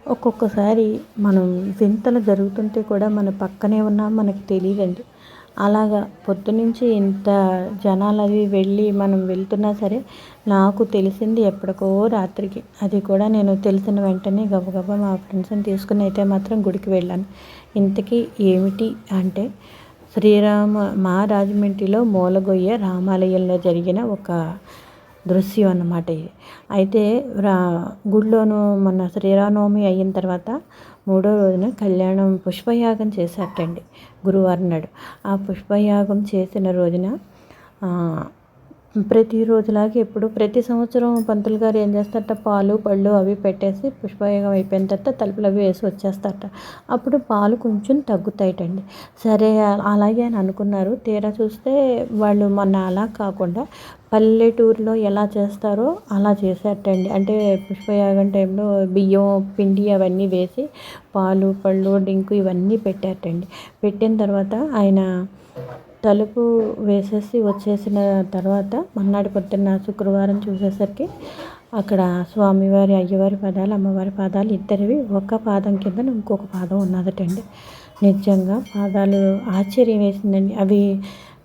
ఒక్కొక్కసారి మనం వింతలు జరుగుతుంటే కూడా మన పక్కనే ఉన్నా మనకు తెలీదండి. అలాగా పొద్దునుంచి ఇంత జనాలవి వెళ్ళి మనం వెళ్తున్నా సరే, నాకు తెలిసింది ఎప్పటికో రాత్రికి. అది కూడా నేను తెలిసిన వెంటనే గబగబా మా ఫ్రెండ్స్‌ని తీసుకొని అయితే మాత్రం గుడికి వెళ్ళాను. ఇంతకీ ఏమిటి అంటే, మా రాజమండ్రిలో మూలగొయ్య రామాలయంలో జరిగిన ఒక దృశ్యం అన్నమాట ఇది. అయితే రా గుడిలోను మొన్న శ్రీరామనవమి అయిన తర్వాత మూడో రోజున కళ్యాణం పుష్పయాగం చేశారటండి గురువారం నాడు. ఆ పుష్పయాగం చేసిన రోజున ప్రతిరోజులాగా ఎప్పుడు ప్రతి సంవత్సరం పంతులు గారు ఏం చేస్తారట, పాలు పళ్ళు అవి పెట్టేసి పుష్పయాగం అయిపోయిన తర్వాత తలుపులు అవి వేసి వచ్చేస్తారట. అప్పుడు పాలు కొంచెం తగ్గుతాయటండి. సరే అలాగే అని అనుకున్నారు. తీరా చూస్తే వాళ్ళు మొన్న అలా కాకుండా పల్లెటూరులో ఎలా చేస్తారో అలా చేశారటండి. అంటే పుష్పయాగం టైంలో బియ్యం పిండి అవన్నీ వేసి పాలు పళ్ళు డింకు ఇవన్నీ పెట్టారటండి. పెట్టిన తర్వాత ఆయన తలుపు వేసేసి వచ్చేసిన తర్వాత మర్నాడు పొద్దున్న శుక్రవారం చూసేసరికి అక్కడ స్వామివారి అయ్యవారి పాదాలు అమ్మవారి పాదాలు ఇద్దరివి ఒక పాదం కింద ఇంకొక పాదం ఉన్నదటండి. నిజంగా పాదాలు ఆశ్చర్యం వేసిందండి. అవి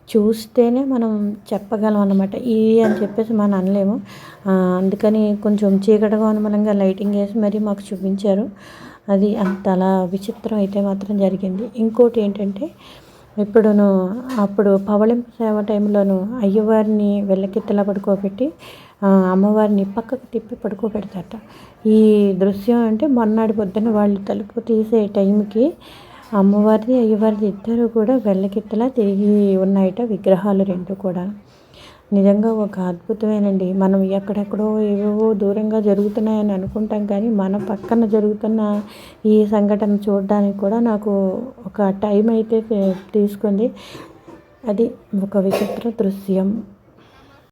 చూస్తేనే మనం చెప్పగలం అన్నమాట. ఇవి అని చెప్పేసి మనం అనలేము. అందుకని కొంచెం చీకటిగా అనుమలంగా లైటింగ్ వేసి మరీ మాకు చూపించారు. అది అంతలా విచిత్రం అయితే మాత్రం జరిగింది. ఇంకోటి ఏంటంటే, అప్పుడు పవళింపు సేవ టైంలోనూ అయ్యవారిని వెల్లకిత్తలా పడుకోబెట్టి అమ్మవారిని పక్కకు తిప్పి పడుకోబెడతారట. ఈ దృశ్యం అంటే మొన్నటి పొద్దున్న వాళ్ళు తలుపు తీసే టైంకి అమ్మవారిది అయ్యవారిది ఇద్దరు కూడా వెల్లకిత్తలా తిరిగి ఉన్నాయట విగ్రహాలు రెండు కూడా. నిజంగా ఒక అద్భుతమేనండి. మనం ఎక్కడెక్కడో ఏవేవో దూరంగా జరుగుతున్నాయని అనుకుంటాం, కానీ మన పక్కన జరుగుతున్న ఈ సంఘటన చూడడానికి కూడా నాకు ఒక టైం అయితే తీసుకుంది. అది ఒక విచిత్ర దృశ్యం.